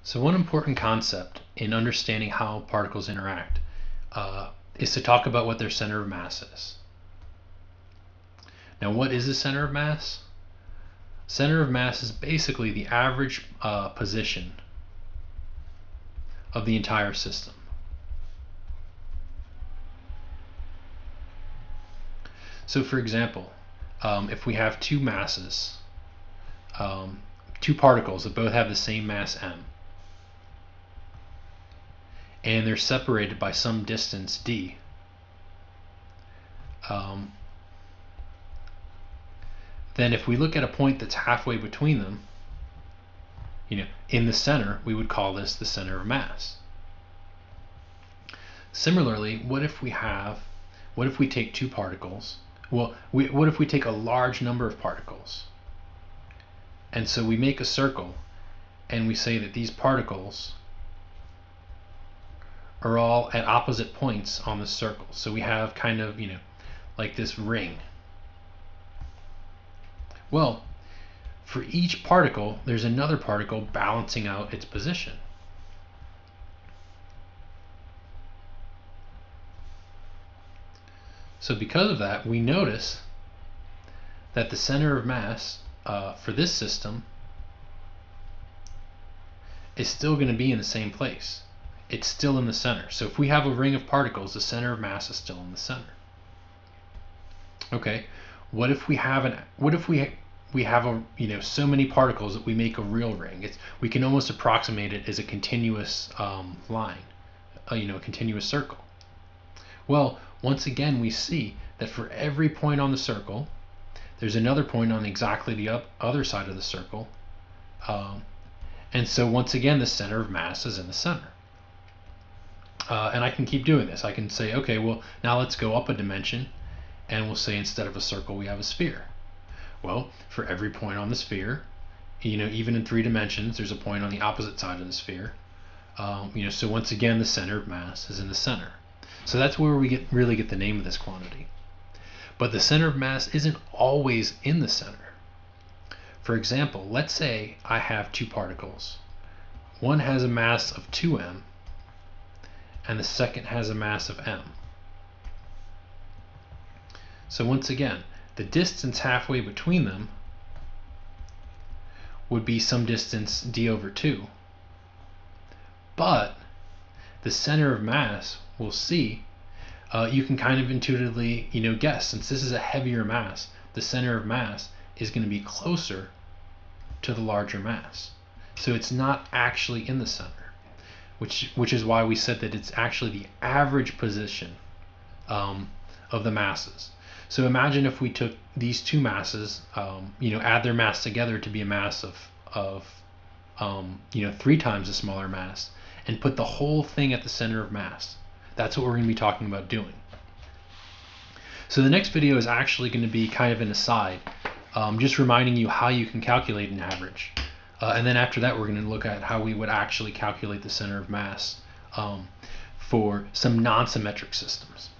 So one important concept in understanding how particles interact is to talk about what their center of mass is. Now, what is the center of mass? Center of mass is basically the average position of the entire system. So for example, if we have two masses, two particles that both have the same mass m, and they're separated by some distance d, then if we look at a point that's halfway between them, in the center, we would call this the center of mass. Similarly, what if we take two particles? Well, what if we take a large number of particles? And so we make a circle and we say that these particles are all at opposite points on the circle. So we have kind of, like this ring. Well, for each particle, there's another particle balancing out its position. So because of that, we notice that the center of mass for this system is still going to be in the same place. It's still in the center. So if we have a ring of particles, the center of mass is still in the center. Okay, what if we have so many particles that we make a real ring? We can almost approximate it as a continuous line, a continuous circle. Well, once again, we see that for every point on the circle, there's another point on exactly the other side of the circle. And so once again, the center of mass is in the center. And I can keep doing this. I can say, okay, well, now let's go up a dimension, and we'll say instead of a circle, we have a sphere. Well, for every point on the sphere, even in 3 dimensions, there's a point on the opposite side of the sphere. So once again, the center of mass is in the center. So that's where we really get the name of this quantity. But the center of mass isn't always in the center. For example, let's say I have two particles. One has a mass of 2m, and the second has a mass of m. So once again, the distance halfway between them would be some distance d over 2. But the center of mass, we'll see, you can kind of intuitively guess, since this is a heavier mass, the center of mass is going to be closer to the larger mass. So it's not actually in the center, which is why we said that it's actually the average position of the masses. So imagine if we took these two masses, add their mass together to be a mass of 3 times the smaller mass, and put the whole thing at the center of mass. That's what we're going to be talking about doing. So the next video is actually going to be kind of an aside, just reminding you how you can calculate an average. And then after that, we're going to look at how we would actually calculate the center of mass for some non-symmetric systems.